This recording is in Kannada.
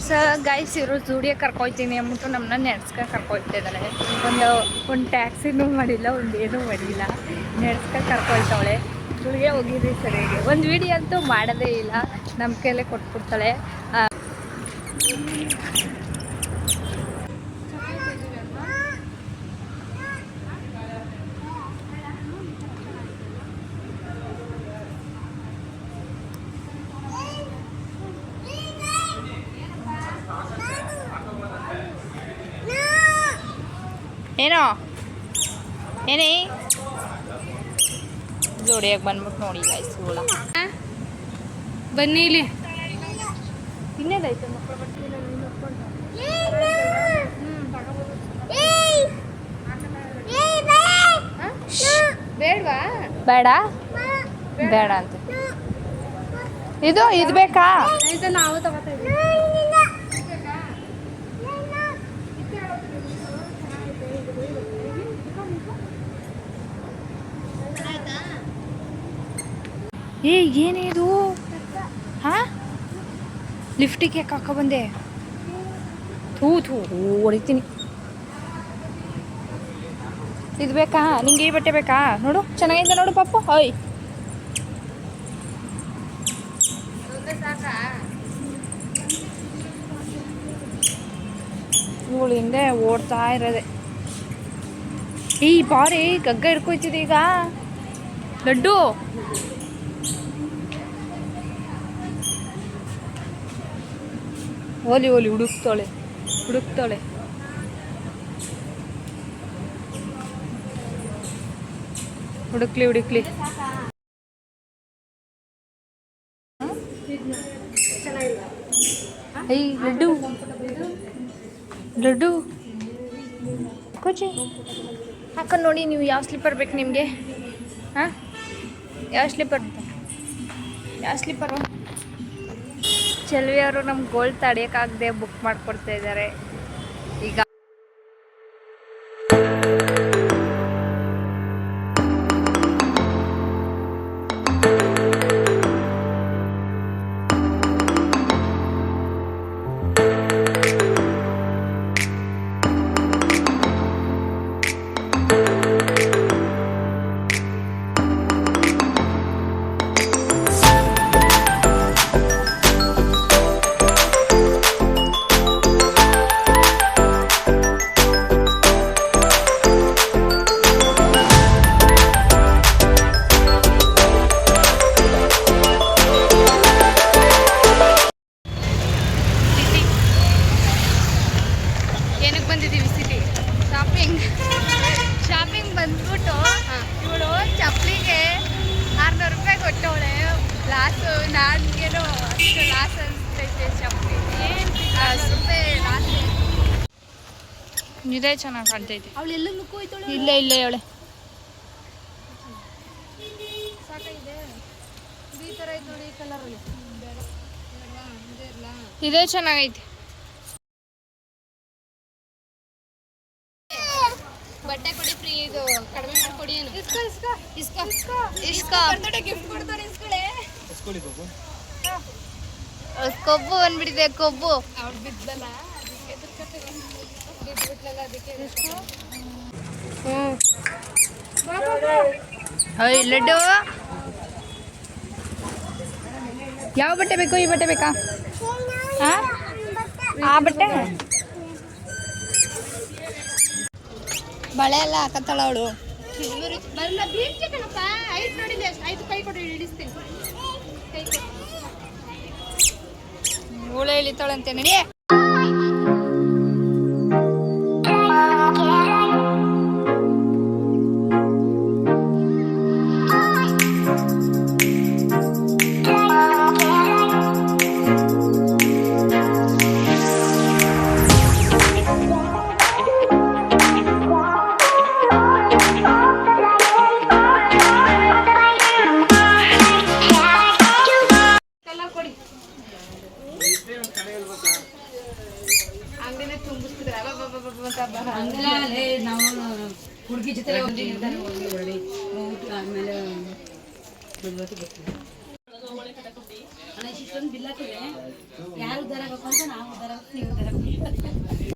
ಸೊ ಗೈಸ್ ಇವರು ಜೂಡಿಯ ಕರ್ಕೊಯ್ತೀನಿ ಅಂದ್ಬಿಟ್ಟು ನಮ್ಮನ್ನ ನೆಡ್ಸ್ಕ ಕರ್ಕೊಯ್ತಿದ್ದಾಳೆ. ಒಂದು ಟ್ಯಾಕ್ಸಿನೂ ಮಾಡಿಲ್ಲ, ಒಂದು ಏನೂ ಮಾಡಿಲ್ಲ, ನೆಡ್ಸ್ಕ ಕರ್ಕೊಯ್ತಾವಳೆ. ಇವಳಿಗೆ ಹೋಗಿದ್ರಿ ಸರಿಯಾಗಿ ಒಂದು ವಿಡಿಯೋ ಅಂತೂ ಮಾಡೋದೇ ಇಲ್ಲ, ನಮ್ಮ ಕೈಲೇ ಕೊಟ್ಬಿಡ್ತಾಳೆ. ಏನೋ ಏನೇ ಜೋಡಿಯಾಗಿ ಬಂದ್ಬಿಟ್ಟು ನೋಡಿ ಗೈಸ್ ಇವಳ ಬನ್ನಿ ಇಲ್ಲಿ ಇನ್ನೇದೈತೆ ಮಕ್ಕಳು ಬೇಡವಾ? ಬೇಡ ಬೇಡ ಅಂತ ಇದು ಬೇಕಾ? ನಾವು ತಗೋತಾ ಇದ್ದೀವಿ. ಏನಿದು? ಹಾಂ ಲಿಫ್ಟಿಗೆ ಯಾಕೆ ಬಂದೆ? ಥೂ ಹೊಡಿತೀನಿ. ಇದು ಬೇಕಾ ನಿಂಗೆ? ಈ ಬಟ್ಟೆ ಬೇಕಾ? ನೋಡು ಚೆನ್ನಾಗಿದೆ ನೋಡು ಪಾಪು. ಓಯ್ ಇವಳು ಹಿಂದೆ ಓಡ್ತಾ ಇರೋದೆ. ಬಾರಿ ಗಗ್ಗ ಹಿಡ್ಕೊಯ್ತಿದೆ ಈಗ ಲಡ್ಡು. ಓಲಿ ಹುಡುಕ್ತಾಳೆ ಹುಡುಕ್ಲಿ. ಲಡ್ಡು ಕೋಚಿ ಹಾಕೊಂಡು ನೋಡಿ. ನೀವು ಯಾವ ಸ್ಲಿಪ್ಪರ್ ಬೇಕು ನಿಮಗೆ? ಹಾಂ ಯಾವ ಸ್ಲಿಪ್ಪರು? ಚೆಲ್ವಿ ಅವರು ನಮ್ಮ ಗೋಲ್ಡ್ ತಡೆಯೋಕ್ಕಾಗದೆ ಬುಕ್ ಮಾಡಿಕೊಡ್ತಾ ಇದ್ದಾರೆ ಈಗ. ಶಾಪಿಂಗ್ ಬಂದ್ಬಿಟ್ಟು ಇವಳು ಚಪ್ಪಲಿಗೆ 600 ರೂಪಾಯಿ ಕೊಟ್ಟವಳೆ. ಲಾಸು ನನಗೇನೋ ಅಷ್ಟು ಲಾಸ್ ಅನಿಸ್ತೈತೆ. ಚಪ್ಪಲಿ 600 ರೂಪಾಯಿ ಲಾಸ್. ಇದೇ ಚೆನ್ನಾಗಿ ಕಾಣ್ತೈತೆ. ಅವಳೆಲ್ಲ ಮುಕ್ಕೋಯ್ತಾಳೆ. ಇಲ್ಲ ಅವಳೆ ಸಾಕಾಗಿದೆ. ಈ ಥರ ಐತೆ ನೋಡಿ ಕಲರಲ್ಲಿ. ಇದೇ ಚೆನ್ನಾಗೈತೆ. ಬಟ್ಟೆ ಕೊಡಿ ಫ್ರೀ, ಇದು ಕಡಿಮೆ ಮಾಡ್ಕೊಡಿ. ಏನು ಇಸ್ಕೋ ಗಿಫ್ಟ್ ಕೊಡ್ತಾರೆ. ಕೊಬ್ಬು ಬಂದ್ಬಿಟ್ಟಿದೆ. ಕೊಬ್ಬು ಅವ್ಳು ಬಿದ್ದಲ್ಲ, ಅದಕ್ಕೆ ಲಡ್ಡು ಯಾವ ಬಟ್ಟೆ ಬೇಕು? ಈ ಬಟ್ಟೆ ಬೇಕಾ? ಆ ಬಟ್ಟೆ ಬಳೆ ಎಲ್ಲ ಹಾಕತ್ತಾಳ ಅವಳು. ಬರಲ್ಲ ಬೀಳ್ತಿ ಕಣಪ್ಪ. 5 ನೋಡಿಲ್ಲ, 5 ಕೈ ಕೊಡಿ ಇಳಿಸ್ತೀನಿ. ಇವಳು ಇಳಿತಾಳಂತೆ ನಡಿ. ನಾವು ಹುಡುಗಿ ಜೊತೆ ಆಮೇಲೆ ಯಾರು ದರ ನಾವು ಉದಾರ ನೀವು ಉದಾರ